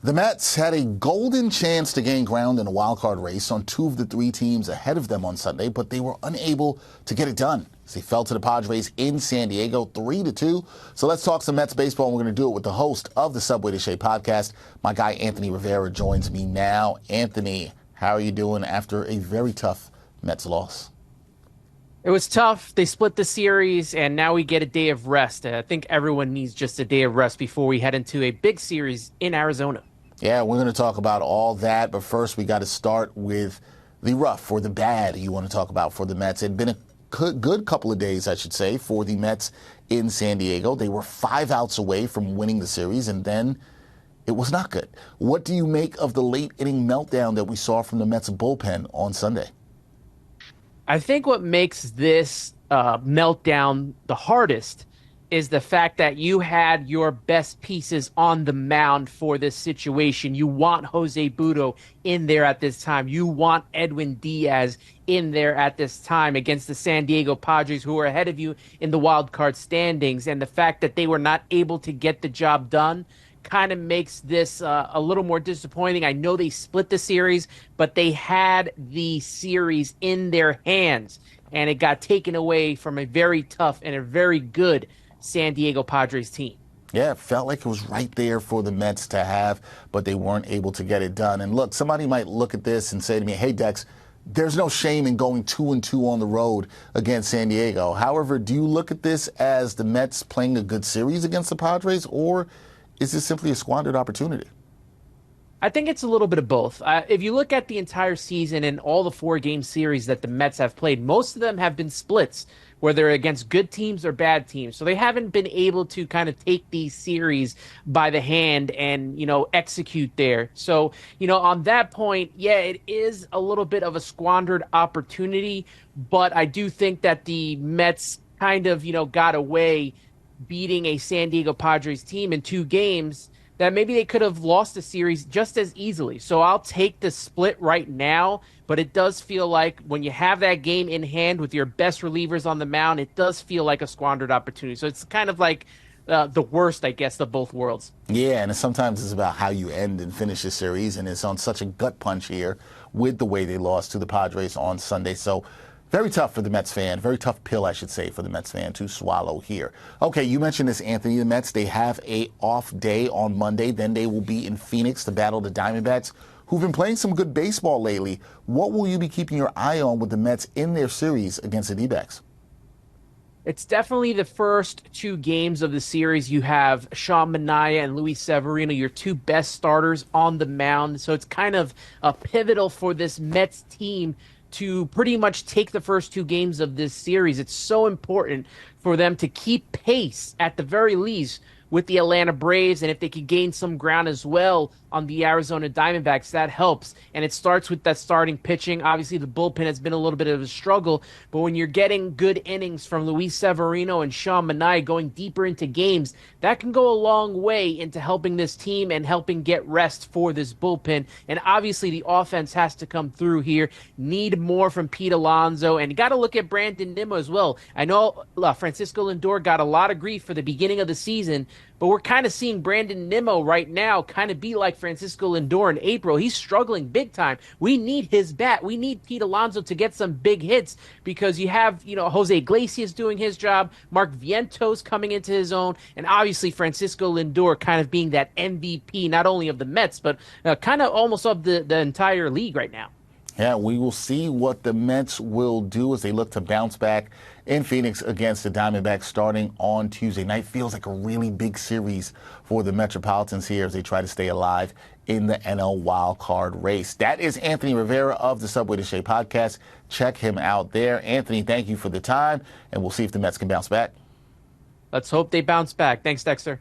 The Mets had a golden chance to gain ground in a wild-card race on two of the three teams ahead of them on Sunday, but they were unable to get it done as they fell to the Padres in San Diego 3-2. So let's talk some Mets baseball, and we're going to do it with the host of the Subway to Shea podcast. My guy Anthony Rivera joins me now. Anthony, how are you doing after a very tough Mets loss? It was tough. They split the series, and now we get a day of rest. I think everyone needs just a day of rest before we head into a big series in Arizona. Yeah, we're going to talk about all that, but first we got to start with the rough or the bad you want to talk about for the Mets. It had been a good couple of days, I should say, for the Mets in San Diego. They were 5 outs away from winning the series, and then it was not good. What do you make of the late inning meltdown that we saw from the Mets bullpen on Sunday? I think what makes this meltdown the hardest is the fact that you had your best pieces on the mound for this situation. You want Jose Butto in there at this time. You want Edwin Diaz in there at this time against the San Diego Padres, who are ahead of you in the wild card standings. And the fact that they were not able to get the job done kind of makes this a little more disappointing. I know they split the series, but they had the series in their hands, and it got taken away from a very tough and a very good San Diego Padres team. Yeah, it felt like it was right there for the Mets to have, but they weren't able to get it done. And look, somebody might look at this and say to me, hey, Dex, there's no shame in going 2-2 on the road against San Diego. However, do you look at this as the Mets playing a good series against the Padres, or is this simply a squandered opportunity? I think it's a little bit of both. If you look at the entire season and all the 4-game series that the Mets have played, most of them have been splits, whether against good teams or bad teams. So they haven't been able to kind of take these series by the hand and, execute there. So, on that point, yeah, it is a little bit of a squandered opportunity, but I do think that the Mets kind of, got away beating a San Diego Padres team in 2 games that maybe they could have lost the series just as easily. So I'll take the split right now, but it does feel like when you have that game in hand with your best relievers on the mound, it does feel like a squandered opportunity. So it's kind of like the worst, I guess, of both worlds. Yeah, and sometimes it's about how you end and finish the series, and it's on such a gut punch here with the way they lost to the Padres on Sunday. So very tough for the Mets fan, very tough pill, I should say, for the Mets fan to swallow here. Okay, you mentioned this, Anthony. The Mets, they have a off day on Monday. Then they will be in Phoenix to battle the Diamondbacks, who've been playing some good baseball lately. What will you be keeping your eye on with the Mets in their series against the D-backs? It's definitely the first 2 games of the series. You have Sean Manaea and Luis Severino, your 2 best starters on the mound. So it's kind of pivotal for this Mets team to pretty much take the first 2 games of this series. It's so important for them to keep pace, at the very least, with the Atlanta Braves, and if they could gain some ground as well on the Arizona Diamondbacks, that helps. And it starts with that starting pitching. Obviously, the bullpen has been a little bit of a struggle, but when you're getting good innings from Luis Severino and Sean Manaea going deeper into games, that can go a long way into helping this team and helping get rest for this bullpen. And obviously, the offense has to come through here. Need more from Pete Alonso, and you got to look at Brandon Nimmo as well. I know Francisco Lindor got a lot of grief for the beginning of the season, but we're kind of seeing Brandon Nimmo right now kind of be like Francisco Lindor in April. He's struggling big time. We need his bat. We need Pete Alonso to get some big hits because you have, Jose Iglesias doing his job, Mark Vientos coming into his own, and obviously Francisco Lindor kind of being that MVP, not only of the Mets, but kind of almost of the entire league right now. Yeah, we will see what the Mets will do as they look to bounce back in Phoenix against the Diamondbacks starting on Tuesday night. Feels like a really big series for the Metropolitans here as they try to stay alive in the NL wildcard race. That is Anthony Rivera of the Subway to Shea podcast. Check him out there. Anthony, thank you for the time, and we'll see if the Mets can bounce back. Let's hope they bounce back. Thanks, Dexter.